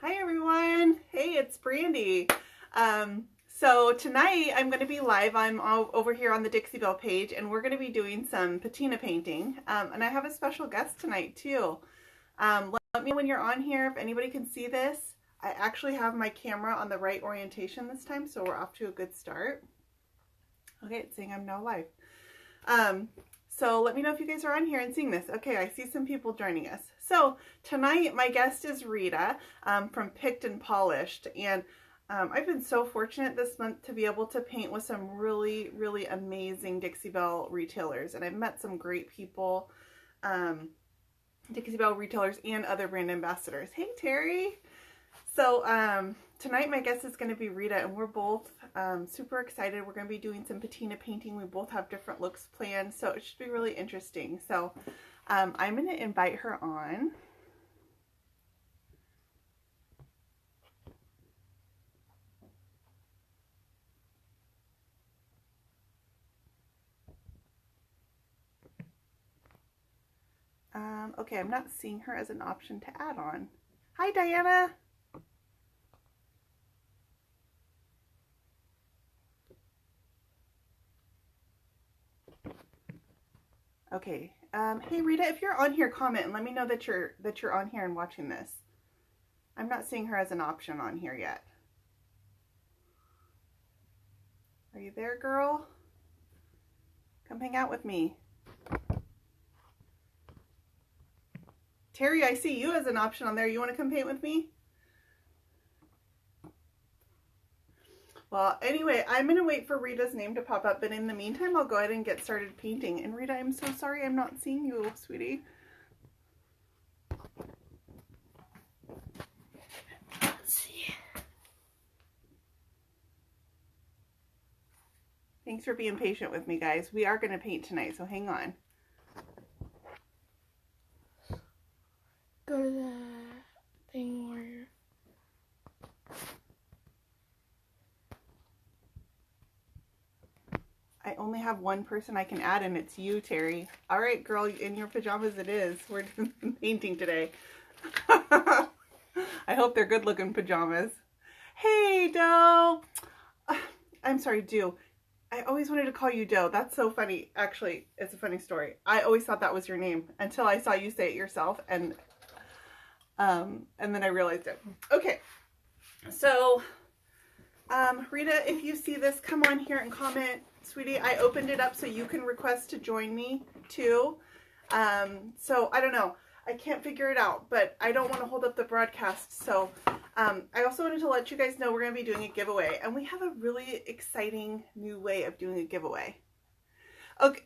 Hi everyone. Hey, it's Brandy. So tonight I'm going to be live. I'm over here on the Dixie Belle page, and we're going to be doing some patina painting. And I have a special guest tonight too. Let me know when you're on here if anybody can see this. I actually have my camera on the right orientation this time, so we're off to a good start. Okay, it's saying I'm now live. So let me know if you guys are on here and seeing this. Okay, I see some people joining us. So tonight my guest is Rita from Picked and Polished, and I've been so fortunate this month to be able to paint with some really, really amazing Dixie Belle retailers, and I've met some great people, Dixie Belle retailers and other brand ambassadors. Hey Terry! So tonight my guest is going to be Rita, and we're both super excited. We're going to be doing some patina painting. We both have different looks planned, so it should be really interesting. So I'm going to invite her on. Okay, I'm not seeing her as an option to add on. Hi, Diana. Okay. Hey Rita, if you're on here, comment and let me know that you're on here and watching this. I'm not seeing her as an option on here yet. Are you there, girl? Come hang out with me. Terry, I see you as an option on there. You want to come paint with me? Well, anyway, I'm going to wait for Rita's name to pop up, but in the meantime, I'll go ahead and get started painting. And Rita, I'm so sorry I'm not seeing you, sweetie. Let's see. Thanks for being patient with me, guys. We are going to paint tonight, so hang on. Go to the thing where... I only have one person I can add, and it's you, Terry. All right, girl, in your pajamas it is. We're doing painting today. I hope they're good-looking pajamas. Hey, Doe. I'm sorry, Doe. I always wanted to call you Doe. That's so funny. Actually, it's a funny story. I always thought that was your name until I saw you say it yourself, and then I realized it. Okay, so Rita, if you see this, come on here and comment. Sweetie, I opened it up so you can request to join me too. So I don't know. I can't figure it out, but I don't want to hold up the broadcast. So I also wanted to let you guys know we're going to be doing a giveaway, and we have a really exciting new way of doing a giveaway. Okay,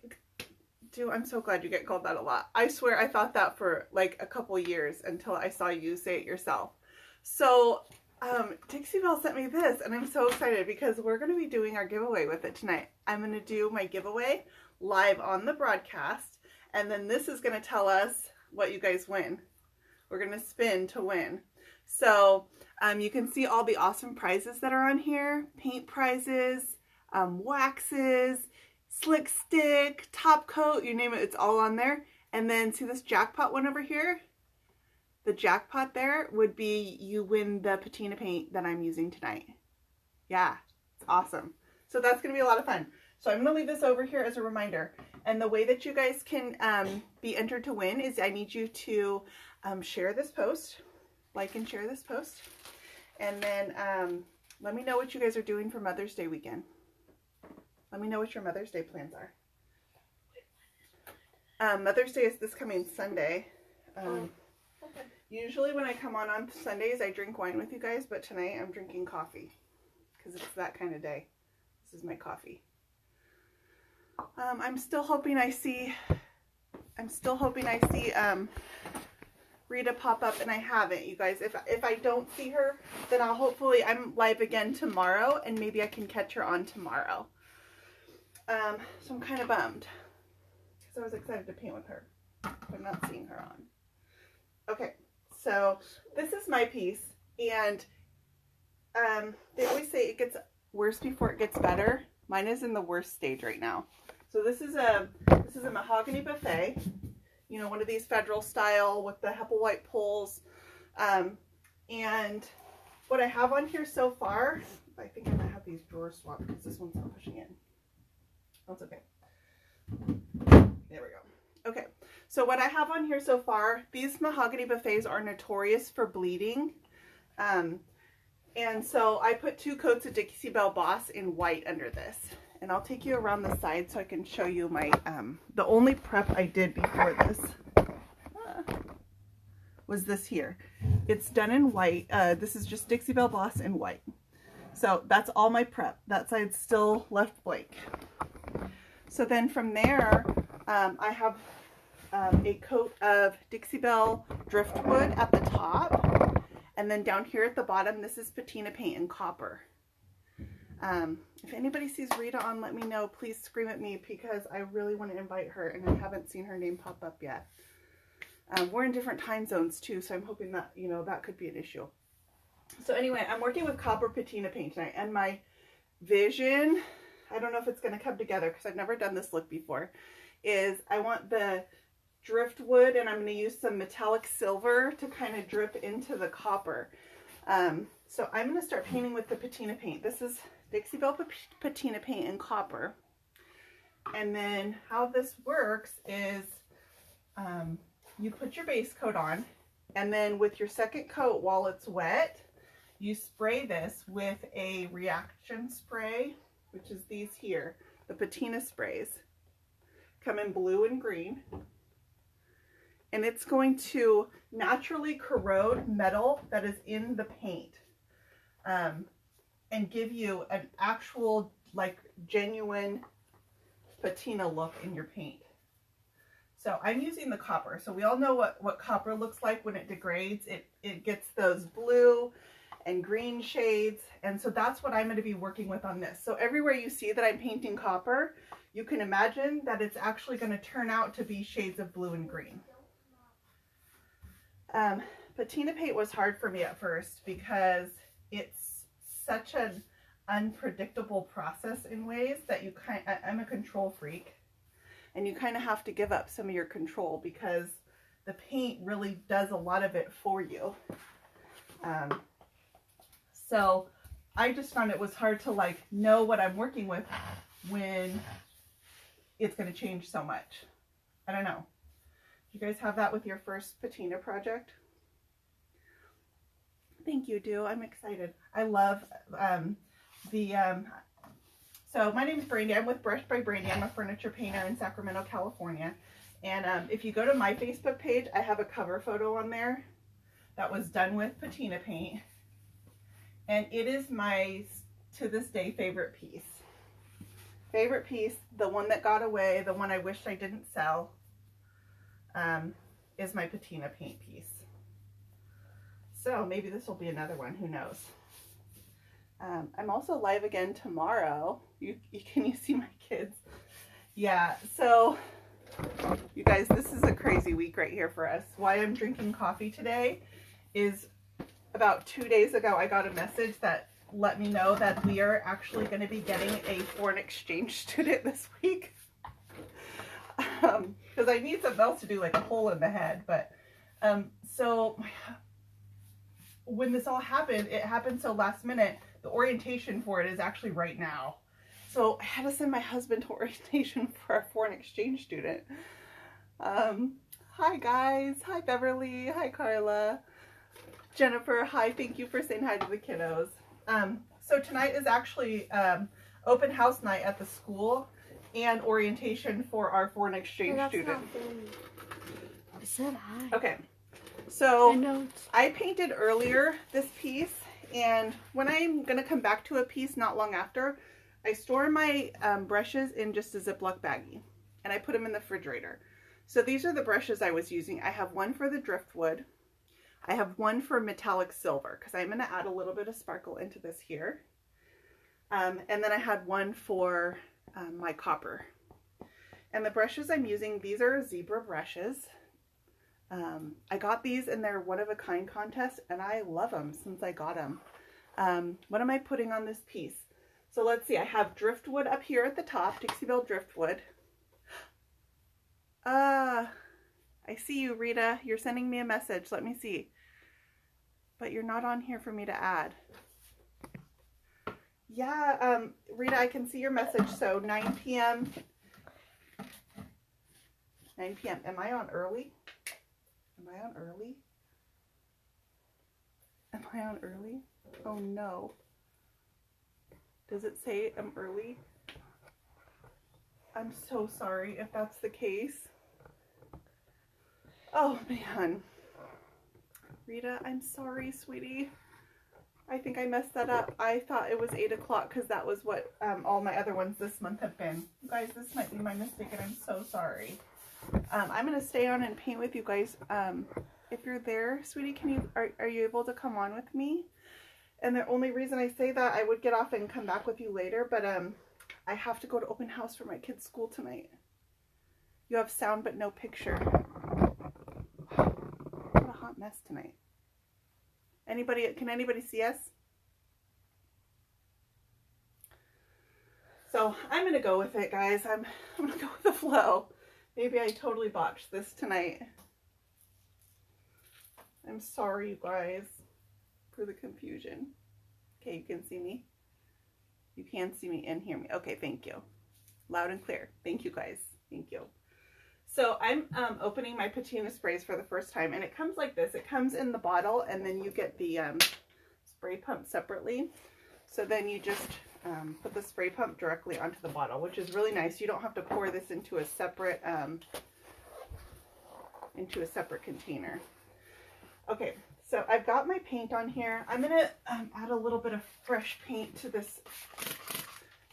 dude, I'm so glad you get called that a lot. I swear I thought that for like a couple years until I saw you say it yourself. So Dixie Belle sent me this, and I'm so excited because we're going to be doing our giveaway with it tonight. I'm going to do my giveaway live on the broadcast, and then this is going to tell us what you guys win. We're going to spin to win. So you can see all the awesome prizes that are on here. Paint prizes, waxes, slick stick, top coat, you name it, it's all on there. And then see this jackpot one over here? The jackpot there would be you win the patina paint that I'm using tonight. Yeah, it's awesome. So that's going to be a lot of fun. So I'm going to leave this over here as a reminder. And the way that you guys can be entered to win is I need you to share this post, like and share this post. And then let me know what you guys are doing for Mother's Day weekend. Let me know what your Mother's Day plans are. Mother's Day is this coming Sunday. Usually when I come on Sundays, I drink wine with you guys, but tonight I'm drinking coffee because it's that kind of day. This is my coffee. I'm still hoping I see Rita pop up, and I haven't, you guys. If I don't see her, then I'm live again tomorrow, and maybe I can catch her on tomorrow. So I'm kind of bummed because I was excited to paint with her, but I'm not seeing her on. Okay. So this is my piece, and they always say it gets worse before it gets better. Mine is in the worst stage right now. So this is a mahogany buffet, you know, one of these federal style with the Hepplewhite poles. And what I have on here so far, I think I might have these drawers swapped because this one's not pushing in. That's okay. There we go. Okay, so what I have on here so far, these mahogany buffets are notorious for bleeding. And so I put 2 coats of Dixie Belle Boss in white under this. And I'll take you around the side so I can show you my, the only prep I did before this was this here. It's done in white. This is just Dixie Belle Boss in white. So that's all my prep. That side's still left blank. So then from there, I have a coat of Dixie Belle Driftwood at the top. And then down here at the bottom, this is Patina paint in copper. If anybody sees Rita on, let me know. Please scream at me because I really want to invite her and I haven't seen her name pop up yet. We're in different time zones too, so I'm hoping that, you know, that could be an issue. So anyway, I'm working with copper patina paint tonight, and my vision, I don't know if it's going to come together because I've never done this look before, is I want the driftwood and I'm going to use some metallic silver to kind of drip into the copper. So I'm going to start painting with the patina paint. This is Dixie Belle patina paint in copper. And then how this works is you put your base coat on, and then with your second coat, while it's wet, you spray this with a reaction spray, which is these here, the patina sprays. Come in blue and green. And it's going to naturally corrode metal that is in the paint, and give you an actual, like, genuine patina look in your paint. So I'm using the copper. So we all know what copper looks like when it degrades. It gets those blue and green shades. And so that's what I'm going to be working with on this. So everywhere you see that I'm painting copper, you can imagine that it's actually going to turn out to be shades of blue and green. Patina paint was hard for me at first because it's such an unpredictable process in ways that I'm a control freak. And you kind of have to give up some of your control because the paint really does a lot of it for you. So I just found it was hard to, like, know what I'm working with when it's going to change so much. I don't know. You guys have that with your first patina project? Thank you, Do. I'm excited. I love so my name is Brandy. I'm with Brush by Brandy. I'm a furniture painter in Sacramento, California. And if you go to my Facebook page, I have a cover photo on there that was done with patina paint. And it is my, to this day, favorite piece. Favorite piece, the one that got away, the one I wished I didn't sell, is my patina paint piece. So maybe this will be another one, who knows. I'm also live again tomorrow. Can you see my kids? Yeah, so you guys, this is a crazy week right here for us. Why I'm drinking coffee today is about 2 days ago, I got a message that let me know that we are actually going to be getting a foreign exchange student this week. Because I need something else to do, like a hole in the head. But so when this all happened, it happened so last minute. The orientation for it is actually right now. So I had to send my husband to orientation for a foreign exchange student. Hi guys. Hi Beverly. Hi Carla. Jennifer. Hi. Thank you for saying hi to the kiddos. So tonight is actually open house night at the school and orientation for our foreign exchange student. I said hi. Okay. So I painted earlier this piece, and when I'm going to come back to a piece not long after, I store my brushes in just a Ziploc baggie, and I put them in the refrigerator. So these are the brushes I was using. I have one for the driftwood. I have one for metallic silver, because I'm going to add a little bit of sparkle into this here. And then I had one for my copper. And the brushes I'm using, these are zebra brushes. I got these in their one-of-a-kind contest, and I love them since I got them. What am I putting on this piece? So let's see, I have driftwood up here at the top, Dixie Belle driftwood. I see you, Rita. You're sending me a message. Let me see. but you're not on here for me to add. Yeah, Rita, I can see your message. So 9 p.m. 9 p.m. Am I on early? Am I on early? Am I on early? Oh no. Does it say I'm early? I'm so sorry if that's the case. Oh man. Rita, I'm sorry, sweetie. I think I messed that up. I thought it was 8 o'clock because that was what all my other ones this month have been. You guys, this might be my mistake and I'm so sorry. I'm going to stay on and paint with you guys. If you're there, sweetie, are you able to come on with me? And the only reason I say that, I would get off and come back with you later, but I have to go to open house for my kids' school tonight. You have sound but no picture. What a hot mess tonight. Can anybody see us? So I'm gonna go with it, guys. I'm gonna go with the flow. Maybe I totally botched this tonight. I'm sorry, you guys, for the confusion. Okay, you can see me. You can see me and hear me. Okay, thank you. Loud and clear. Thank you, guys. Thank you. So I'm opening my patina sprays for the first time, and it comes like this. It comes in the bottle, and then you get the spray pump separately. So then you just put the spray pump directly onto the bottle, which is really nice. You don't have to pour this into a separate container. Okay, so I've got my paint on here. I'm gonna add a little bit of fresh paint to this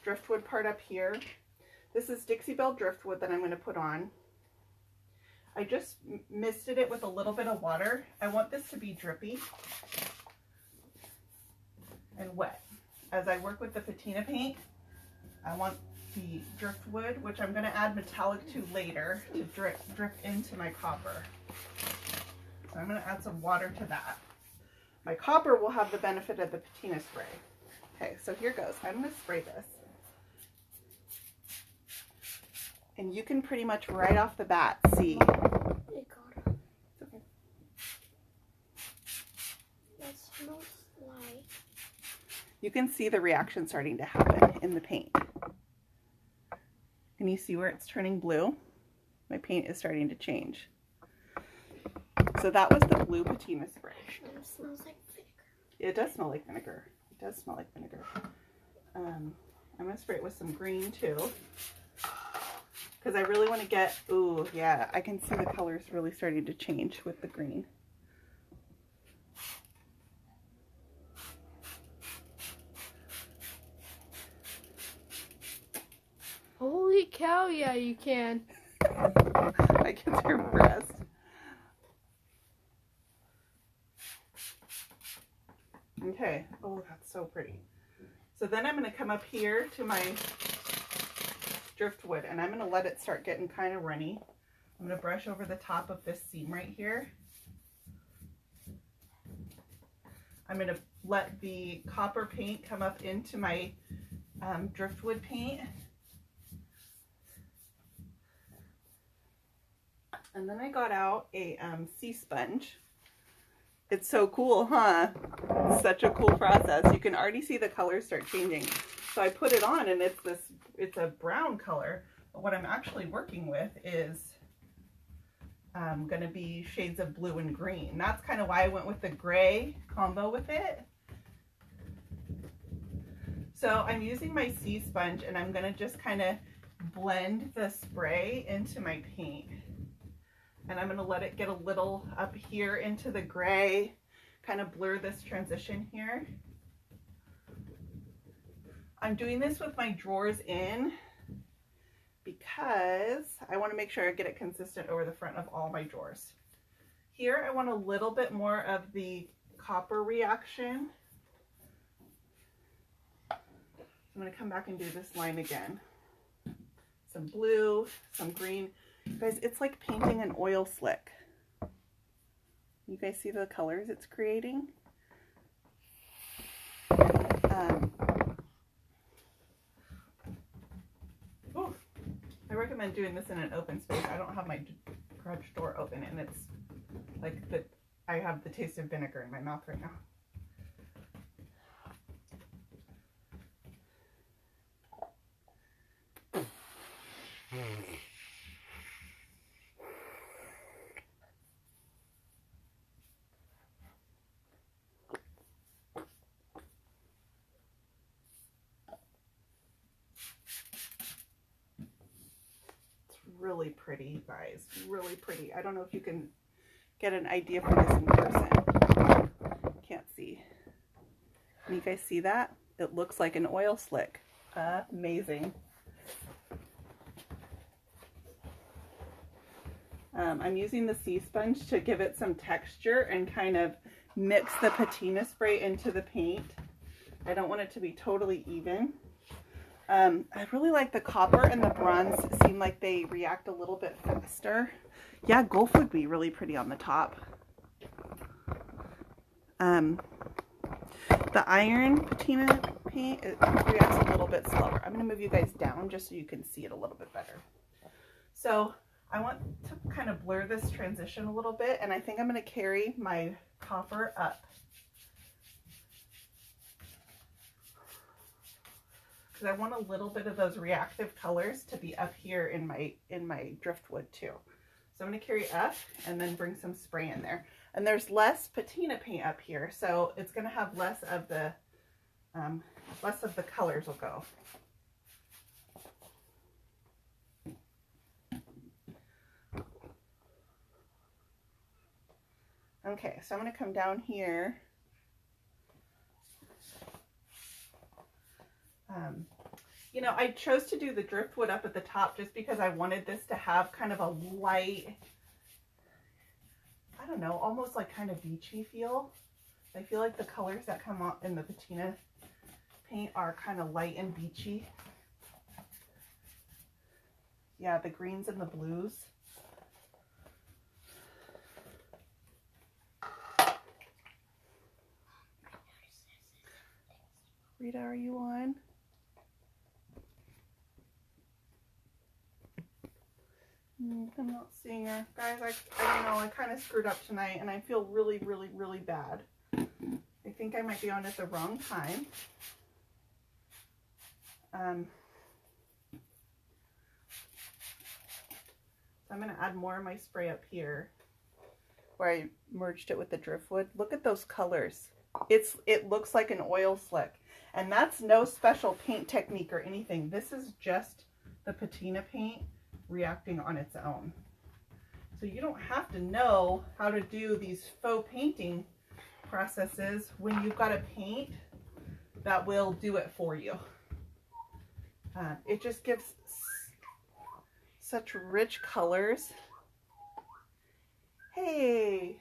driftwood part up here. This is Dixie Belle driftwood that I'm going to put on. I just misted it with a little bit of water. I want this to be drippy and wet. As I work with the patina paint, I want the driftwood, which I'm going to add metallic to later, to drip into my copper. So I'm going to add some water to that. My copper will have the benefit of the patina spray. Okay, so here goes. I'm going to spray this. And you can pretty much right off the bat see. It got him. It's okay. That smells like. You can see the reaction starting to happen in the paint. Can you see where it's turning blue? My paint is starting to change. So that was the blue patina spray. It smells like vinegar. It does smell like vinegar. It does smell like vinegar. I'm going to spray it with some green too. Because I really want to get, ooh, yeah, I can see the colors really starting to change with the green. Holy cow, yeah, you can. I can hear breast. Okay, oh, that's so pretty. So then I'm going to come up here to my driftwood, and I'm going to let it start getting kind of runny. I'm going to brush over the top of this seam right here. I'm going to let the copper paint come up into my driftwood paint. And then I got out a sea sponge. It's so cool, huh? It's such a cool process. You can already see the colors start changing. So I put it on, and it's a brown color. But what I'm actually working with is going to be shades of blue and green. That's kind of why I went with the gray combo with it. So I'm using my sea sponge, and I'm going to just kind of blend the spray into my paint. And I'm going to let it get a little up here into the gray, kind of blur this transition here. I'm doing this with my drawers in because I want to make sure I get it consistent over the front of all my drawers. Here I want a little bit more of the copper reaction. So I'm going to come back and do this line again. Some blue, some green. Guys, it's like painting an oil slick. You guys see the colors it's creating? I recommend doing this in an open space. I don't have my garage door open, and it's like I have the taste of vinegar in my mouth right now. Really pretty, you guys. Really pretty. I don't know if you can get an idea for this in person. Can't see. Can you guys see that? It looks like an oil slick. Amazing. I'm using the sea sponge to give it some texture and kind of mix the patina spray into the paint. I don't want it to be totally even. I really like the copper and the bronze. Seem like they react a little bit faster. Yeah, Gulf would be really pretty on the top. The iron patina paint, it reacts a little bit slower. I'm going to move you guys down just so you can see it a little bit better. So I want to kind of blur this transition a little bit, and I think I'm going to carry my copper up. Because I want a little bit of those reactive colors to be up here in my driftwood too. So I'm going to carry up and then bring some spray in there. And there's less patina paint up here, so it's going to have less of the colors will go. Okay, so I'm going to come down here. You know, I chose to do the driftwood up at the top just because I wanted this to have kind of a light, I don't know, almost like kind of beachy feel. I feel like the colors that come out in the patina paint are kind of light and beachy. Yeah, the greens and the blues. Rita, are you on? I'm not seeing her. Guys, I don't know. I kind of screwed up tonight and I feel really, really, really bad. I think I might be on at the wrong time. So I'm going to add more of my spray up here where I merged it with the driftwood. Look at those colors. It looks like an oil slick. And that's no special paint technique or anything. This is just the patina paint reacting on its own. So you don't have to know how to do these faux painting processes when you've got a paint that will do it for you. It just gives such rich colors. Hey,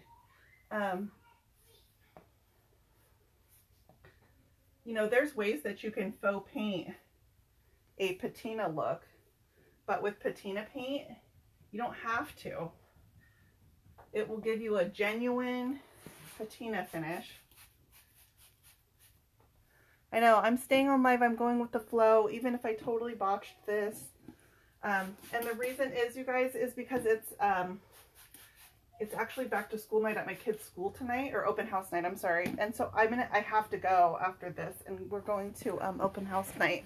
you know, there's ways that you can faux paint a patina look. But with patina paint, you don't have to. It will give you a genuine patina finish. I know, I'm staying on live. I'm going with the flow, even if I totally botched this. And the reason is, you guys, is because it's actually back to school night at my kids' school tonight, or open house night, I'm sorry. And so I have to go after this, and we're going to open house night.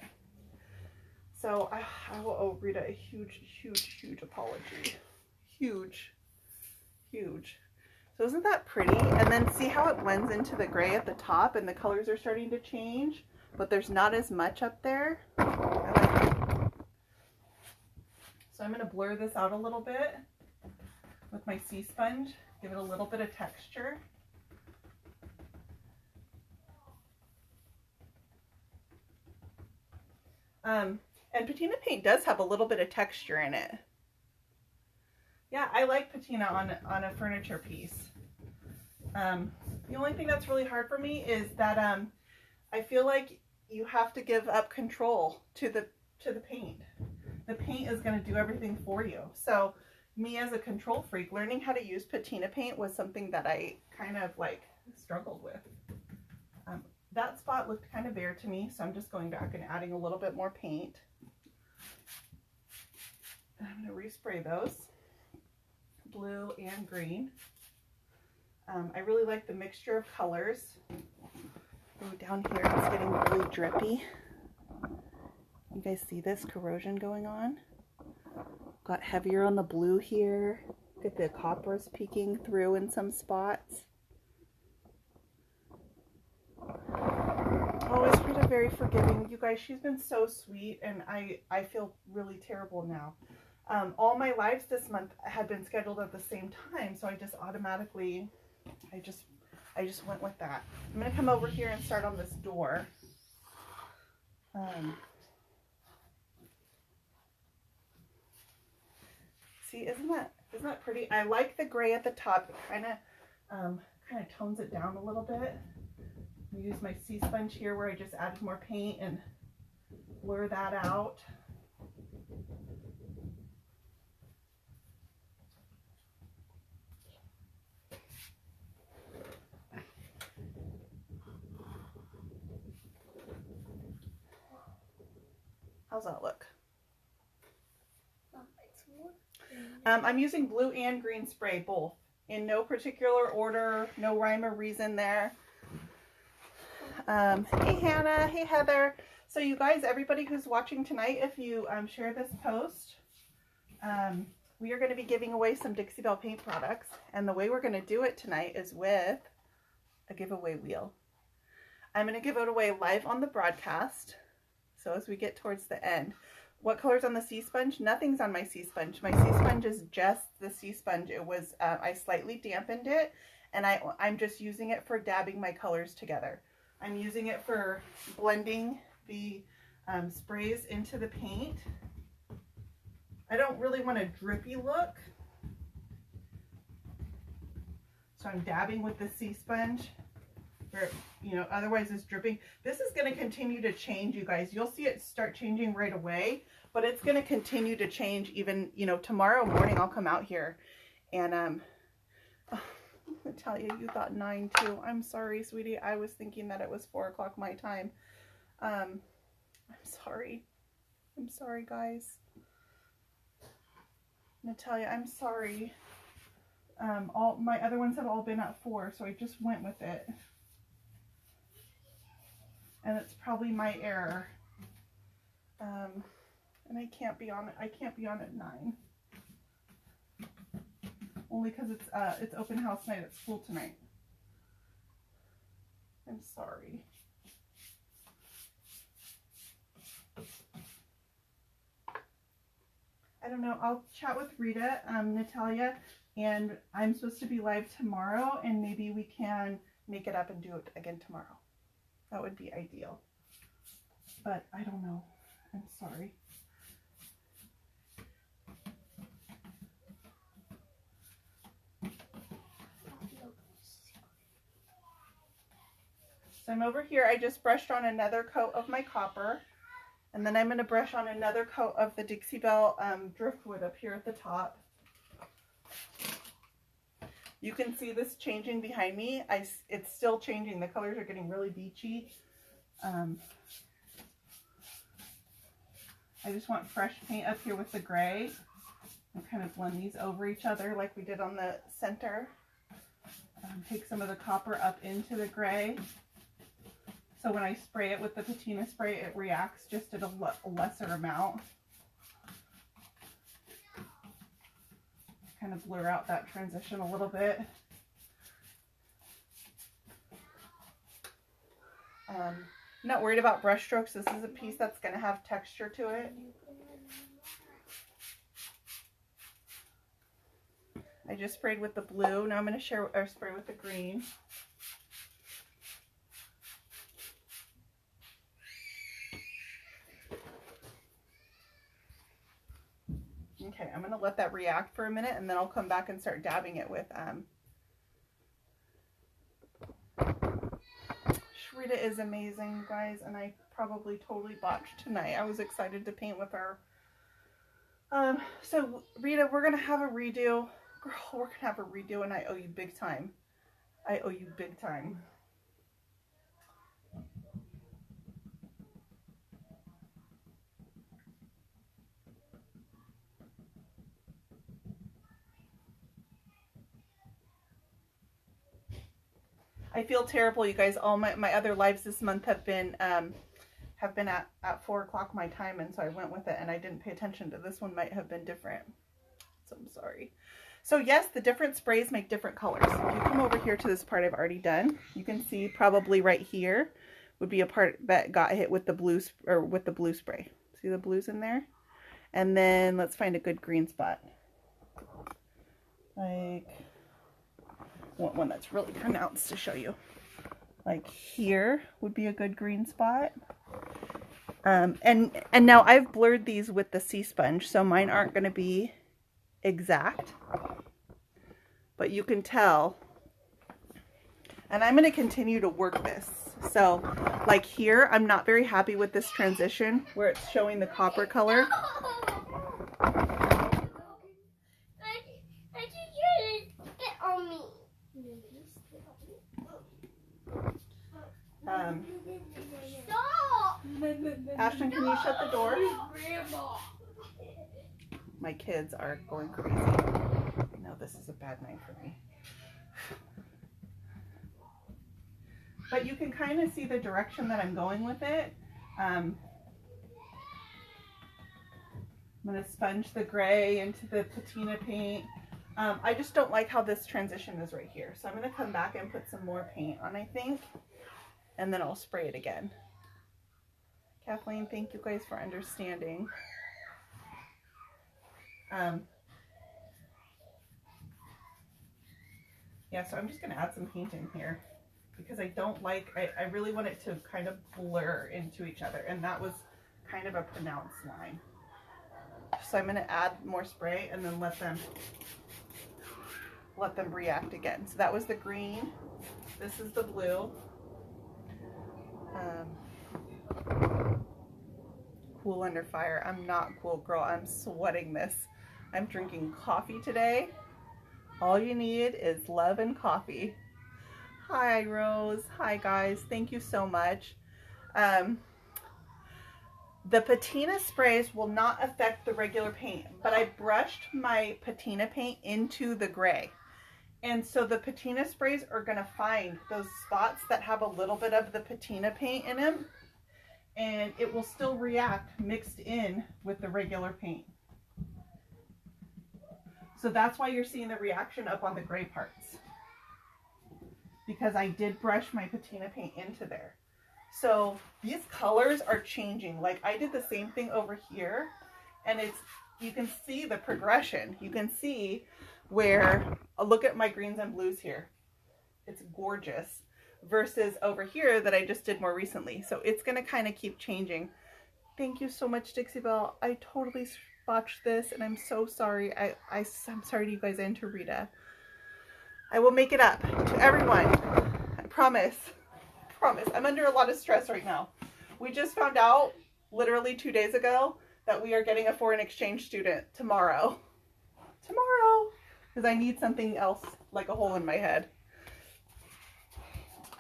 So I will owe Rita a huge, huge, huge apology. Huge, huge. So isn't that pretty? And then see how it blends into the gray at the top and the colors are starting to change, but there's not as much up there. I like it. So I'm going to blur this out a little bit with my sea sponge, give it a little bit of texture. And patina paint does have a little bit of texture in it. Yeah, I like patina on a furniture piece. The only thing that's really hard for me is that I feel like you have to give up control to the paint. The paint is going to do everything for you. So me as a control freak, learning how to use patina paint was something that I kind of like struggled with. That spot looked kind of bare to me, so I'm just going back and adding a little bit more paint. And I'm going to respray those, blue and green. I really like the mixture of colors. Ooh, down here it's getting really drippy. You guys see this corrosion going on? Got heavier on the blue here. Get the coppers peeking through in some spots. Always Rita very forgiving. You guys, she's been so sweet, and I feel really terrible now. All my lives this month had been scheduled at the same time, so I just automatically, I just went with that. I'm gonna come over here and start on this door. See, isn't that pretty? I like the gray at the top. It kind of tones it down a little bit. I use my sea sponge here where I just added more paint and blur that out. How's that look? I'm using blue and green spray, both, in no particular order, no rhyme or reason there. Hey Hannah, hey Heather. So you guys, everybody who's watching tonight, if you share this post, we are going to be giving away some Dixie Belle paint products, and the way we're going to do it tonight is with a giveaway wheel. I'm going to give it away live on the broadcast. So as we get towards the end, what color's on the sea sponge? Nothing's on my sea sponge. My sea sponge is just the sea sponge. It was, I slightly dampened it, and I'm just using it for dabbing my colors together. I'm using it for blending the sprays into the paint. I don't really want a drippy look, so I'm dabbing with the sea sponge. Where, you know, otherwise it's dripping. This is going to continue to change, you guys. You'll see it start changing right away, but it's going to continue to change even, you know, tomorrow morning I'll come out here and, oh, Natalia, you thought 9 too. I'm sorry, sweetie. I was thinking that it was 4 o'clock my time. I'm sorry. I'm sorry, guys. Natalia, I'm sorry. All my other ones have all been at 4, so I just went with it. And it's probably my error. And I can't be on it. I can't be on at 9. Only because it's open house night at school tonight. I'm sorry. I don't know. I'll chat with Rita, Natalia, and I'm supposed to be live tomorrow, and maybe we can make it up and do it again tomorrow. That would be ideal. But I don't know. I'm sorry. So I'm over here. I just brushed on another coat of my copper. And then I'm going to brush on another coat of the Dixie Belle driftwood up here at the top. You can see this changing behind me. It's still changing. The colors are getting really beachy. I just want fresh paint up here with the gray. And kind of blend these over each other like we did on the center. Take some of the copper up into the gray. So when I spray it with the Patina spray, it reacts just at a lesser amount. Kind of blur out that transition a little bit. I'm not worried about brush strokes. This is a piece that's going to have texture to it. I just sprayed with the blue. Now I'm going to spray with the green. Okay, I'm going to let that react for a minute, and then I'll come back and start dabbing it with, Shrita is amazing, guys, and I probably totally botched tonight. I was excited to paint with her. So, Rita, we're going to have a redo. Girl, we're going to have a redo, and I owe you big time. I owe you big time. I feel terrible, you guys. All my other lives this month have been at 4 o'clock my time, and so I went with it, and I didn't pay attention to this one. Might have been different, so I'm sorry. So yes, the different sprays make different colors. If you come over here to this part I've already done, you can see probably right here would be a part that got hit with the blue spray. See the blues in there? And then let's find a good green spot. Like, I want one that's really pronounced to show you. Like here would be a good green spot. And now I've blurred these with the sea sponge, so mine aren't going to be exact, but you can tell. And I'm going to continue to work this. So like here, I'm not very happy with this transition where it's showing the copper color. Ashton, can you shut the door? My kids are going crazy. No, this is a bad night for me. But you can kind of see the direction that I'm going with it. I'm going to sponge the gray into the patina paint. I just don't like how this transition is right here. So I'm going to come back and put some more paint on, I think. And then I'll spray it again. Kathleen, thank you guys for understanding. Yeah, so I'm just going to add some paint in here because I don't like, I really want it to kind of blur into each other, and that was kind of a pronounced line. So I'm going to add more spray and then let them react again. So that was the green. This is the blue. Cool under fire. I'm not cool, girl. I'm sweating this. I'm drinking coffee today. All you need is love and coffee. Hi, Rose. Hi, guys. Thank you so much. The patina sprays will not affect the regular paint, but I brushed my patina paint into the gray. And so the patina sprays are going to find those spots that have a little bit of the patina paint in them, and it will still react mixed in with the regular paint. So that's why you're seeing the reaction up on the gray parts, because I did brush my patina paint into there. So these colors are changing. Like I did the same thing over here, and you can see the progression. You can see where, look at my greens and blues here. It's gorgeous versus over here that I just did more recently. So it's going to kind of keep changing. Thank you so much, Dixie Belle. I totally botched this, and I'm so sorry. I'm sorry to you guys and to Rita. I will make it up to everyone. I promise. Promise. I'm under a lot of stress right now. We just found out literally 2 days ago that we are getting a foreign exchange student tomorrow. Tomorrow. Because I need something else like a hole in my head.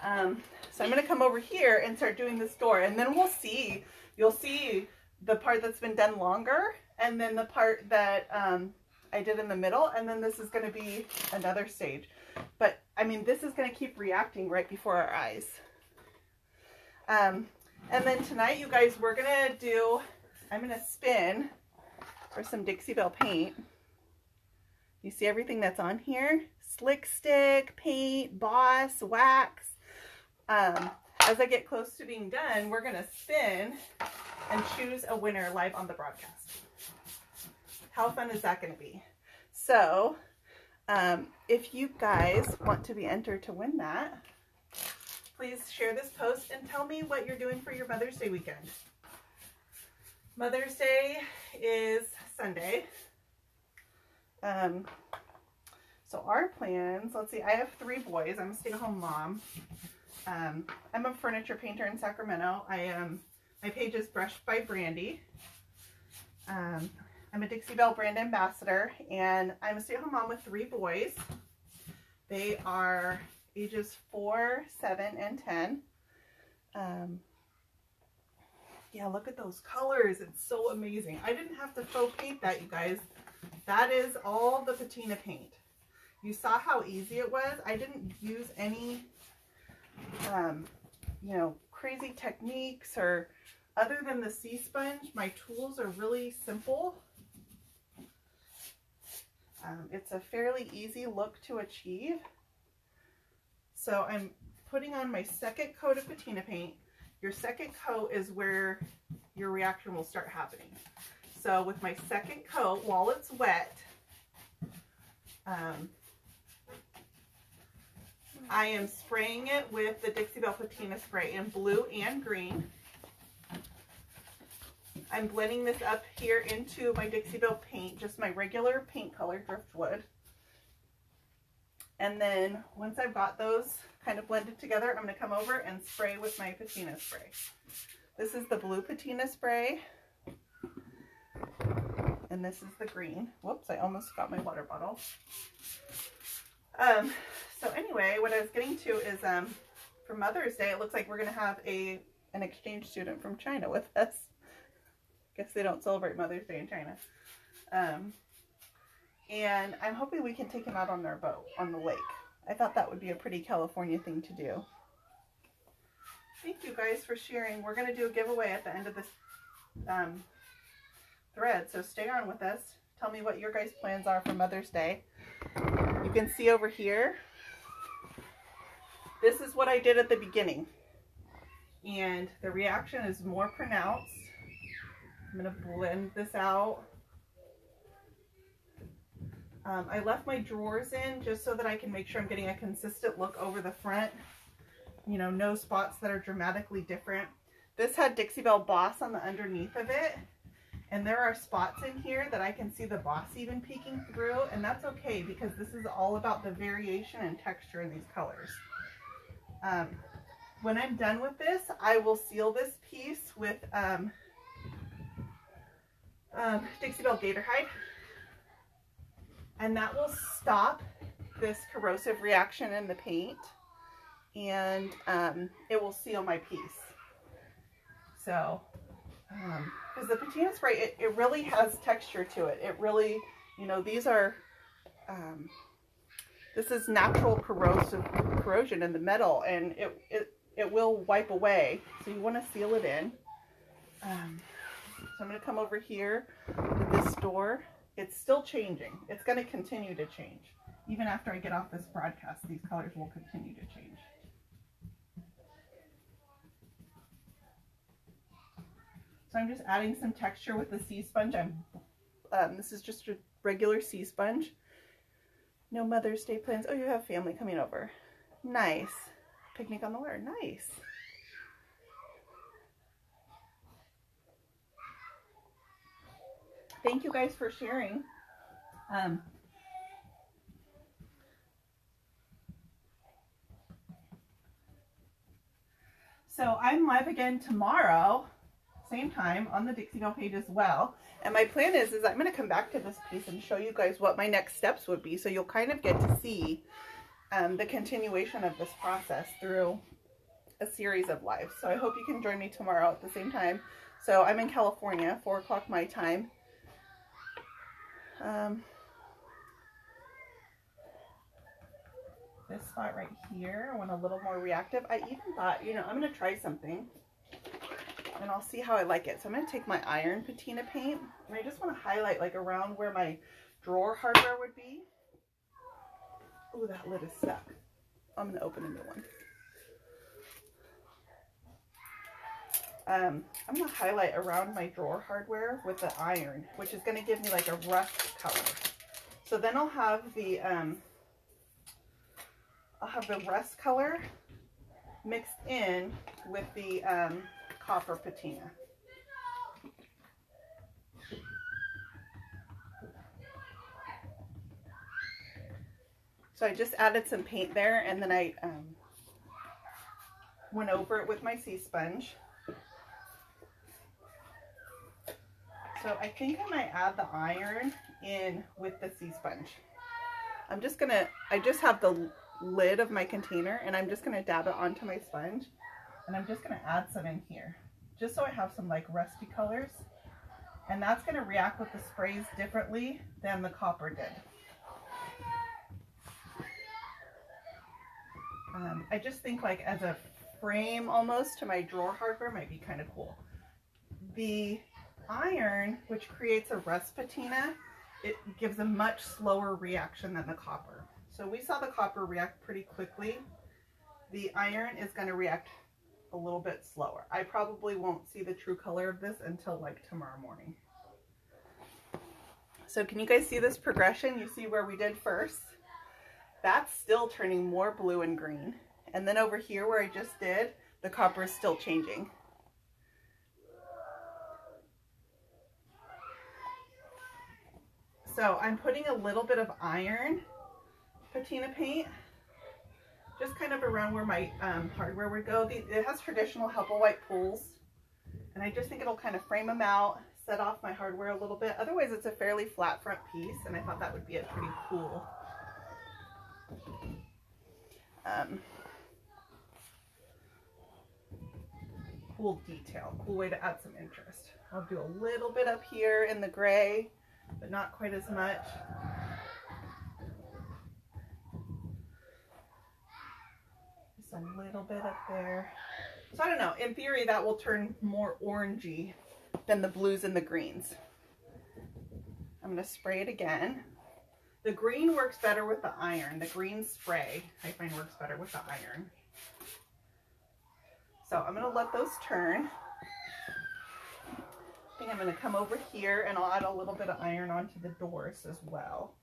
So I'm going to come over here and start doing this door, and then we'll see. You'll see the part that's been done longer, and then the part that I did in the middle, and then this is going to be another stage. But I mean, this is going to keep reacting right before our eyes. And then tonight, you guys, we're going to do, I'm going to spin for some Dixie Belle paint. You see everything that's on here? Slick stick, paint, boss, wax. As I get close to being done, we're going to spin and choose a winner live on the broadcast. How fun is that going to be? So, if you guys want to be entered to win that, please share this post and tell me what you're doing for your Mother's Day weekend. Mother's Day is Sunday. So our plans, let's see, I have 3 boys. I'm a stay-at-home mom. I'm a furniture painter in Sacramento. My page is Brushed by Brandy. I'm a Dixie Belle brand ambassador, and I'm a stay-at-home mom with 3 boys. They are ages 4, 7, and 10. Yeah, look at those colors. It's so amazing. I didn't have to faux paint that, you guys. That is all the patina paint. You saw how easy it was. I didn't use any you know, crazy techniques, or other than the sea sponge, my tools are really simple. It's a fairly easy look to achieve. So I'm putting on my second coat of patina paint. Your second coat is where your reaction will start happening. So with my second coat, while it's wet, I am spraying it with the Dixie Belle Patina spray in blue and green. I'm blending this up here into my Dixie Belle paint, just my regular paint color, driftwood. And then once I've got those kind of blended together, I'm going to come over and spray with my patina spray. This is the blue patina spray. And this is the green. Whoops, I almost got my water bottle. So anyway, what I was getting to is for Mother's Day, it looks like we're going to have an exchange student from China with us. Guess they don't celebrate Mother's Day in China. And I'm hoping we can take him out on their boat on the lake. I thought that would be a pretty California thing to do. Thank you guys for sharing. We're going to do a giveaway at the end of this thread, so stay on with us. Tell me what your guys' plans are for Mother's Day. You can see over here, this is what I did at the beginning. And the reaction is more pronounced. I'm going to blend this out. I left my drawers in just so that I can make sure I'm getting a consistent look over the front. You know, no spots that are dramatically different. This had Dixie Belle Boss on the underneath of it. And there are spots in here that I can see the boss even peeking through. And that's okay, because this is all about the variation and texture in these colors. When I'm done with this, I will seal this piece with Dixie Belle Gator Hide. And that will stop this corrosive reaction in the paint, and it will seal my piece. So, because the patina spray, it really has texture to it. It really, you know, these are, this is natural corrosion in the metal, and it will wipe away. So you want to seal it in. So I'm going to come over here to this door. It's still changing. It's going to continue to change. Even after I get off this broadcast, these colors will continue to change. So I'm just adding some texture with the sea sponge. This is just a regular sea sponge. No Mother's Day plans. Oh, you have family coming over. Nice. Picnic on the water. Nice. Thank you guys for sharing. So I'm live again tomorrow, same time, on the Dixie Belle page as well. And my plan is I'm going to come back to this piece and show you guys what my next steps would be. So you'll kind of get to see the continuation of this process through a series of lives. So I hope you can join me tomorrow at the same time. So I'm in California, 4 o'clock my time. This spot right here, I want a little more reactive. I even thought, you know, I'm going to try something and I'll see how I like it. So I'm going to take my iron patina paint and I just want to highlight like around where my drawer hardware would be. Oh, that lid is stuck. I'm going to open a new one. I'm going to highlight around my drawer hardware with the iron, which is going to give me like a rust color. So then I'll have the rust color mixed in with the copper patina. So I just added some paint there, and then I went over it with my sea sponge. So I think I might add the iron in with the sea sponge. I just have the lid of my container and I'm just gonna dab it onto my sponge, and I'm just gonna add some in here just so I have some like rusty colors, and that's gonna react with the sprays differently than the copper did. I just think like as a frame almost to my drawer hardware might be kind of cool. The iron, which creates a rust patina, it gives a much slower reaction than the copper. So we saw the copper react pretty quickly. The iron is going to react a little bit slower. I probably won't see the true color of this until like tomorrow morning. So can you guys see this progression? You see where we did first? That's still turning more blue and green. And then over here where I just did, the copper is still changing. So I'm putting a little bit of iron patina paint, just kind of around where my hardware would go. It has traditional White pools, and I just think it'll kind of frame them out, set off my hardware a little bit. Otherwise, it's a fairly flat front piece, and I thought that would be a pretty cool cool detail, cool way to add some interest. I'll do a little bit up here in the gray, but not quite as much. Just a little bit up there. So I don't know, in theory that will turn more orangey than the blues and the greens. I'm going to spray it again. The green works better with the iron. The green spray I find works better with the iron. So I'm going to let those turn. I think I'm going to come over here and I'll add a little bit of iron onto the doors as well.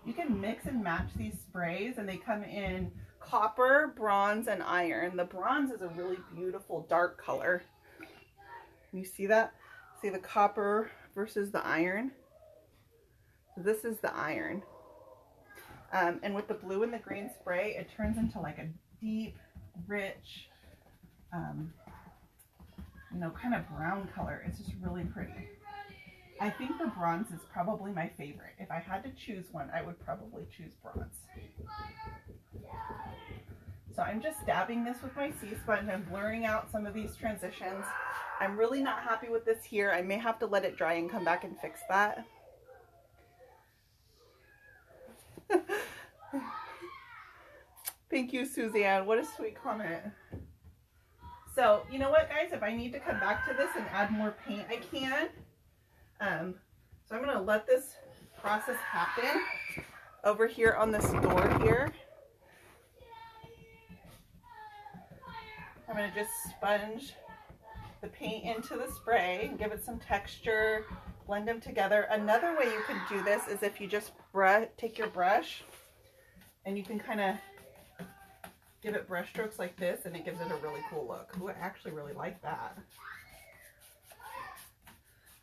You can mix and match these sprays, and they come in copper, bronze, and iron. The bronze is a really beautiful dark color. You see that? See the copper versus the iron? So this is the iron. And with the blue and the green spray, it turns into like a deep, rich, you know, kind of brown color. It's just really pretty. I think the bronze is probably my favorite. If I had to choose one, I would probably choose bronze. So I'm just dabbing this with my C-sponge and blurring out some of these transitions. I'm really not happy with this here. I may have to let it dry and come back and fix that. Thank you, Suzanne. What a sweet comment. So, you know what, guys? If I need to come back to this and add more paint, I can. So I'm going to let this process happen over here on this door here. I'm going to just sponge the paint into the spray and give it some texture, blend them together. Another way you can do this is if you just take your brush and you can kind of give it brush strokes like this, and it gives it a really cool look. Ooh, I actually really like that.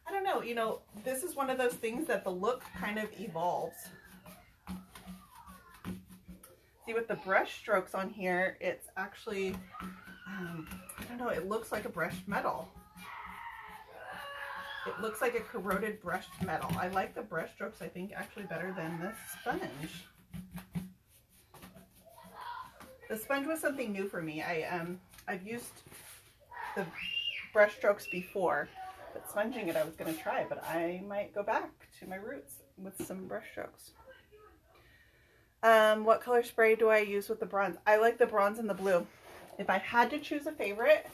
I don't know, you know, this is one of those things that the look kind of evolves. See, with the brush strokes on here, it's actually, I don't know, it looks like a brushed metal. It looks like a corroded brushed metal. I like the brush strokes, I think, actually better than the sponge. The sponge was something new for me. I've used the brush strokes before, but sponging it I was going to try, but I might go back to my roots with some brush strokes. What color spray do I use with the bronze? I like the bronze and the blue. If I had to choose a favorite,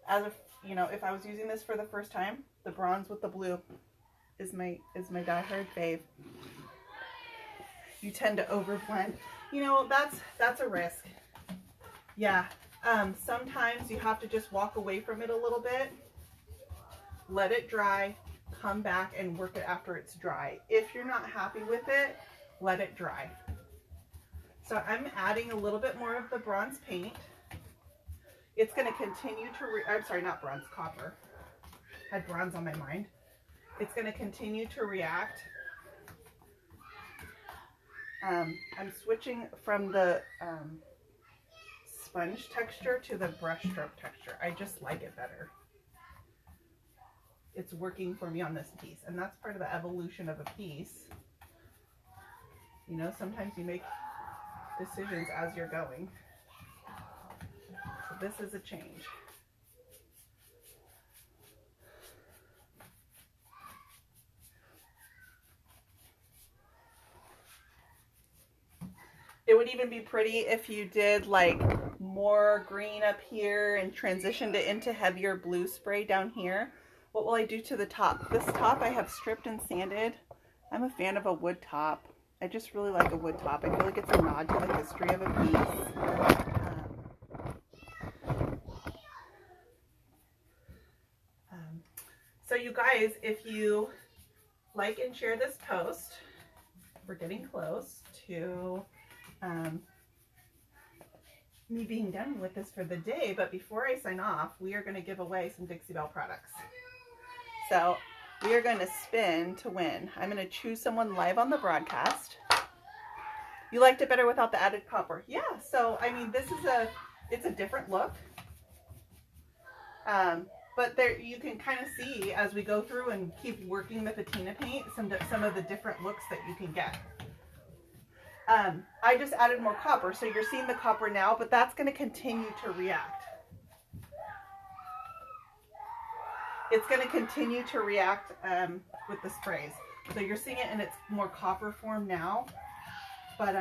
as a, you know, if I was using this for the first time, the bronze with the blue is my diehard fave. You tend to overblend. You know, that's a risk. Yeah. Sometimes you have to just walk away from it a little bit, let it dry, come back and work it after it's dry. If you're not happy with it, let it dry. So I'm adding a little bit more of the bronze paint. It's going to continue to, I'm sorry, not bronze, copper. Had bronze on my mind. It's going to continue to react. I'm switching from the sponge texture to the brush stroke texture. I just like it better. It's working for me on this piece, and that's part of the evolution of a piece. You know, sometimes you make decisions as you're going. So this is a change. It would even be pretty if you did like more green up here and transitioned it into heavier blue spray down here. What will I do to the top? This top I have stripped and sanded. I'm a fan of a wood top. I just really like a wood top. I feel like it's a nod to the history of a piece. So you guys, if you like and share this post, we're getting close to me being done with this for the day. But before I sign off, we are going to give away some Dixie Belle products. So we are going to spin to win. I'm going to choose someone live on the broadcast. You liked it better without the added copper? Yeah. So I mean, it's a different look. But there, you can kind of see as we go through and keep working the patina paint, some of the different looks that you can get. I just added more copper, so you're seeing the copper now, but that's going to continue to react. It's going to continue to react with the sprays. So you're seeing it in its more copper form now, but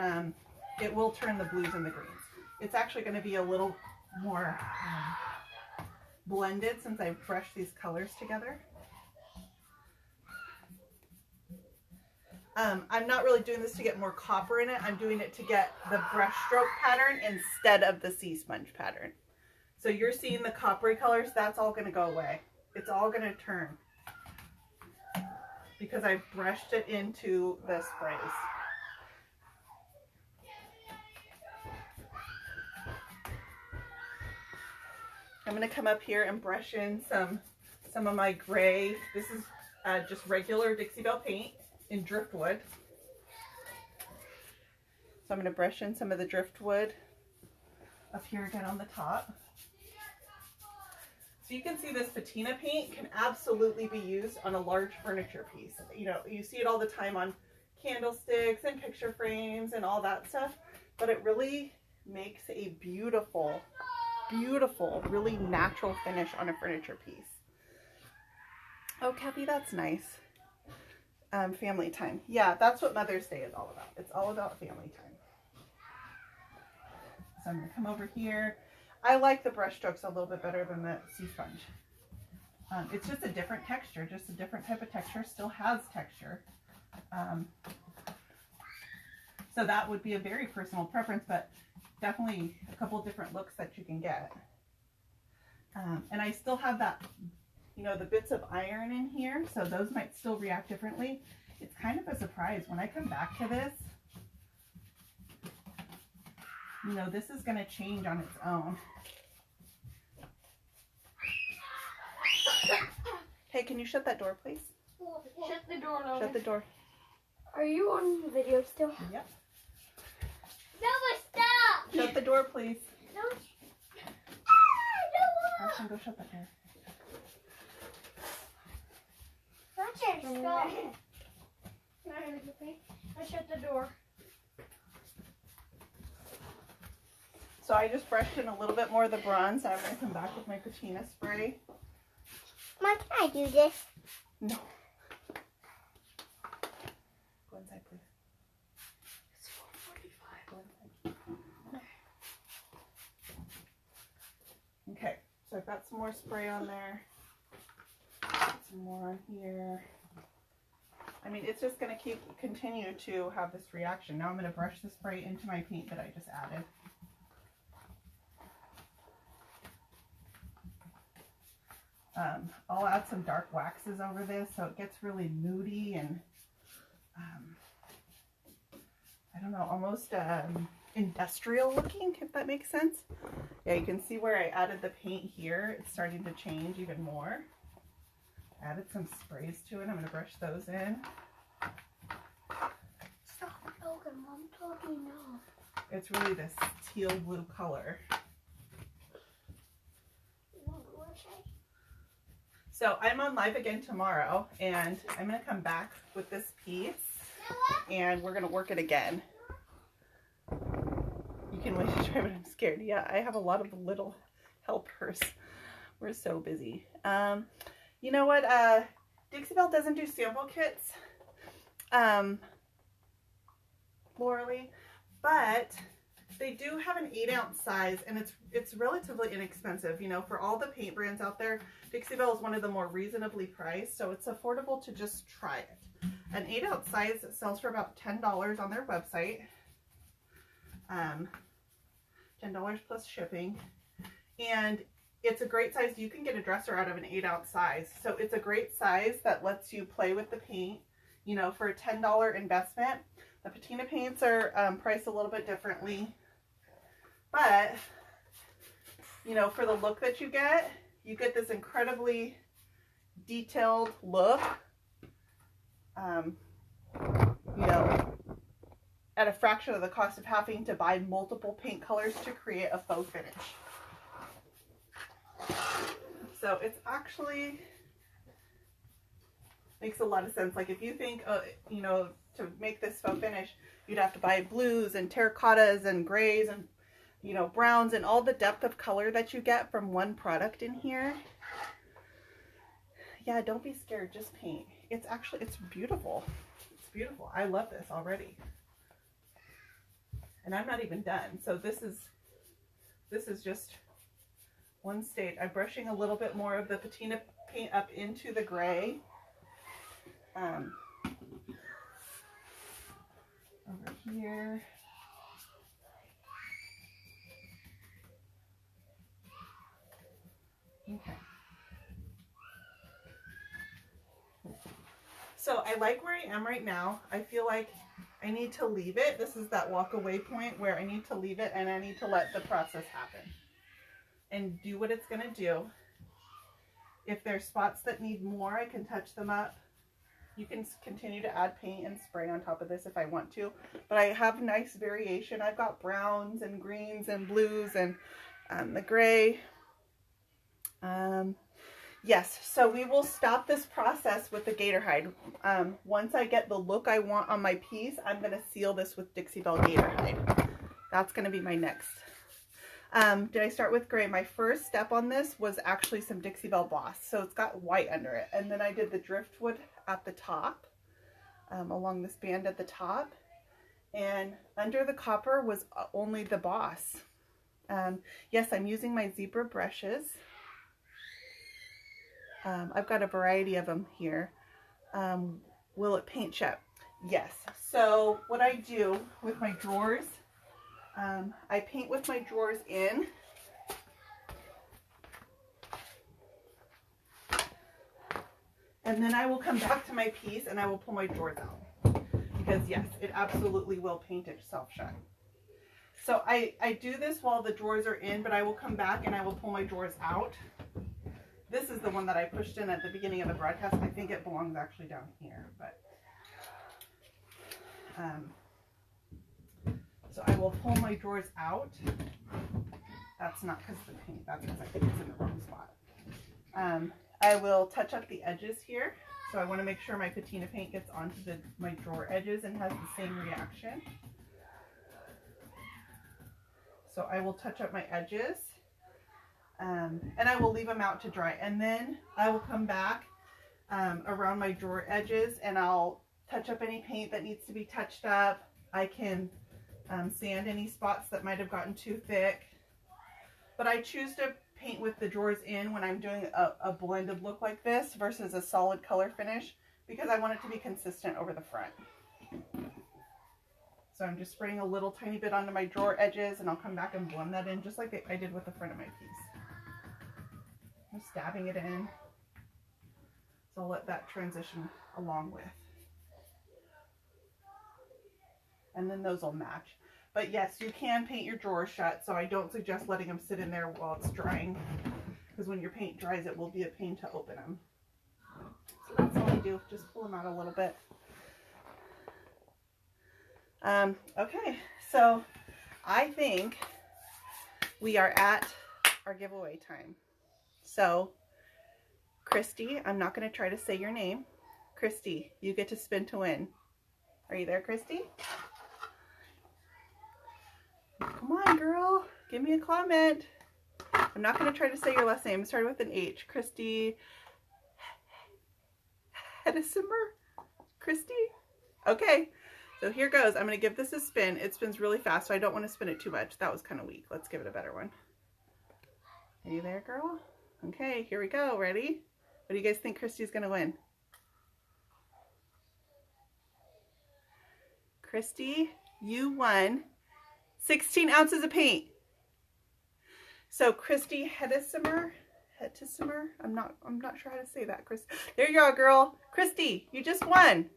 it will turn the blues and the greens. It's actually going to be a little more blended since I've brushed these colors together. I'm not really doing this to get more copper in it. I'm doing it to get the brush stroke pattern instead of the sea sponge pattern. So you're seeing the coppery colors, that's all going to go away. It's all going to turn because I've brushed it into the sprays. I'm going to come up here and brush in some of my gray. This is just regular Dixie Belle paint in driftwood. So I'm going to brush in some of the driftwood up here again on the top. So you can see this patina paint can absolutely be used on a large furniture piece. You know, you see it all the time on candlesticks and picture frames and all that stuff, but it really makes a beautiful, beautiful, really natural finish on a furniture piece. Oh, Kathy, that's nice. Family time. Yeah, that's what Mother's Day is all about. It's all about family time. So I'm going to come over here. I like the brush strokes a little bit better than the sea sponge. It's just a different texture, just a different type of texture. Still has texture. So that would be a very personal preference, but definitely a couple different looks that you can get. And I still have that, you know, the bits of iron in here, so those might still react differently. It's kind of a surprise. When I come back to this, you know, this is going to change on its own. Hey, can you shut that door, please? Shut the door, Logan. Shut the door. Are you on the video still? Yep. No, stop! Shut the door, please. No. Ashton, go shut that door. Stop. I shut the door. So I just brushed in a little bit more of the bronze. I'm going to come back with my patina spray. Mom, can I do this? No. Go inside, please. It's 4:45. Go inside. Okay, so I've got some more spray on there. Some more on here. I mean, it's just going to continue to have this reaction. Now I'm going to brush the spray into my paint that I just added. I'll add some dark waxes over this so it gets really moody and I don't know, almost industrial looking, if that makes sense. Yeah, you can see where I added the paint here. It's starting to change even more. Added some sprays to it. I'm going to brush those in. Stop, Logan. Mom told me no. It's really this teal blue color. So I'm on live again tomorrow, and I'm going to come back with this piece, and we're going to work it again. You can wait to try, but I'm scared. Yeah, I have a lot of little helpers. We're so busy. You know what? Dixie Belle doesn't do sample kits, Laura Lee, but they do have an 8-ounce size, and it's relatively inexpensive. You know, for all the paint brands out there, Dixie Belle is one of the more reasonably priced, so it's affordable to just try it. An 8-ounce size sells for about $10 on their website. $10 plus shipping, and it's a great size. You can get a dresser out of an 8-ounce size, so it's a great size that lets you play with the paint. You know, for a $10 investment. The Patina paints are priced a little bit differently, but you know, for the look that you get this incredibly detailed look, you know, at a fraction of the cost of having to buy multiple paint colors to create a faux finish. So it's actually makes a lot of sense. Like if you think, you know, to make this faux finish, you'd have to buy blues and terracottas and grays and, you know, browns and all the depth of color that you get from one product in here. Yeah, don't be scared, just paint. It's beautiful. It's beautiful. I love this already. And I'm not even done. So this is just one stage. I'm brushing a little bit more of the Patina paint up into the gray. Over here. Okay. So I like where I am right now. I feel like I need to leave it. This is that walk away point where I need to leave it and I need to let the process happen and do what it's going to do. If there's spots that need more, I can touch them up. You can continue to add paint and spray on top of this if I want to, but I have nice variation. I've got browns and greens and blues and the gray. Yes, so we will stop this process with the gator hide. Once I get the look I want on my piece, I'm going to seal this with Dixie Belle gator hide. That's going to be my next. Did I start with gray? My first step on this was actually some Dixie Belle Boss. So it's got white under it. And then I did the driftwood at the top, along this band at the top. And under the copper was only the Boss. Yes, I'm using my zebra brushes. I've got a variety of them here. Will it paint shut? Yes. So what I do with my drawers, I paint with my drawers in. And then I will come back to my piece and I will pull my drawers out. Because yes, it absolutely will paint itself shut. So I do this while the drawers are in, but I will come back and I will pull my drawers out. This is the one that I pushed in at the beginning of the broadcast. I think it belongs actually down here, but so I will pull my drawers out. That's not because of the paint, that's because I think it's in the wrong spot. I will touch up the edges here. So I want to make sure my Patina paint gets onto my drawer edges and has the same reaction. So I will touch up my edges. And I will leave them out to dry, and then I will come back around my drawer edges and I'll touch up any paint that needs to be touched up. I can sand any spots that might have gotten too thick, but I choose to paint with the drawers in when I'm doing a blended look like this versus a solid color finish, because I want it to be consistent over the front. So I'm just spraying a little tiny bit onto my drawer edges, and I'll come back and blend that in just like I did with the front of my piece. I'm dabbing it in, so I'll let that transition along with. And then those will match. But yes, you can paint your drawers shut, so I don't suggest letting them sit in there while it's drying, because when your paint dries, it will be a pain to open them. So that's all I do, just pull them out a little bit. Okay, so I think we are at our giveaway time. So, Christy, I'm not going to try to say your name. Christy, you get to spin to win. Are you there, Christy? Come on, girl. Give me a comment. I'm not going to try to say your last name. It started with an H. Christy Hedesimer? Christy? Okay. So here goes. I'm going to give this a spin. It spins really fast, so I don't want to spin it too much. That was kind of weak. Let's give it a better one. Are you there, girl? Okay, here we go. Ready? What do you guys think Christy's going to win? Christy, you won 16 ounces of paint. So Christy Hedesimer, I'm not sure how to say that, Chris. There you are, girl. Christy, you just won.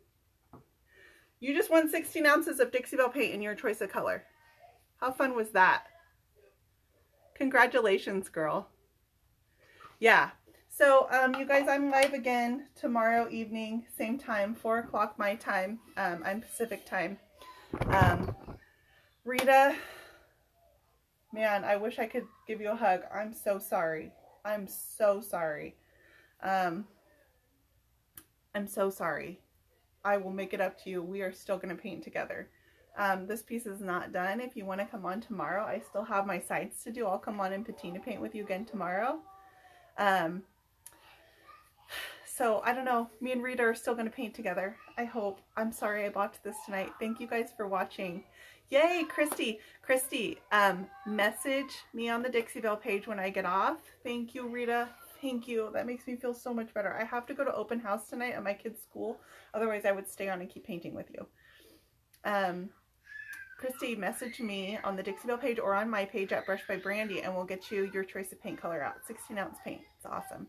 You just won 16 ounces of Dixie Belle paint in your choice of color. How fun was that? Congratulations, girl. Yeah. So, you guys, I'm live again tomorrow evening, same time, 4 o'clock my time. I'm Pacific time. Rita, man, I wish I could give you a hug. I'm so sorry. I'm so sorry. I'm so sorry. I will make it up to you. We are still going to paint together. This piece is not done. If you want to come on tomorrow, I still have my sides to do. I'll come on and patina paint with you again tomorrow. So I don't know. Me and Rita are still going to paint together. I hope. I'm sorry I botched this tonight. Thank you guys for watching. Yay, Christy. Christy, message me on the Dixie Belle page when I get off. Thank you, Rita. Thank you. That makes me feel so much better. I have to go to open house tonight at my kid's school. Otherwise, I would stay on and keep painting with you. Christy, message me on the Dixie Belle page or on my page at Brush by Brandy, and we'll get you your choice of paint color out. 16-ounce paint. It's awesome.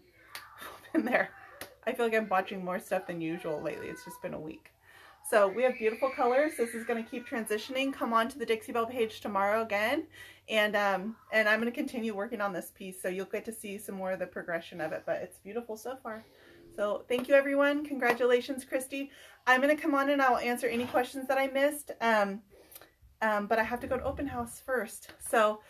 In there. I feel like I'm botching more stuff than usual lately. It's just been a week. So we have beautiful colors. This is going to keep transitioning. Come on to the Dixie Belle page tomorrow again. And I'm going to continue working on this piece. So you'll get to see some more of the progression of it. But it's beautiful so far. So thank you, everyone. Congratulations, Christy. I'm going to come on and I'll answer any questions that I missed. But I have to go to open house first. So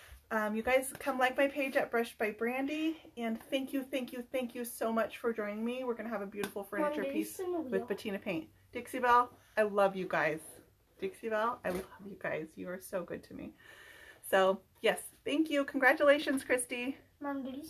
you guys come like my page at Brush by Brandy. And thank you so much for joining me. We're going to have a beautiful furniture piece with patina paint. Dixie Belle, I love you guys. Dixie Belle, I love you guys. You are so good to me. So, yes, thank you. Congratulations, Christy. Mom, did you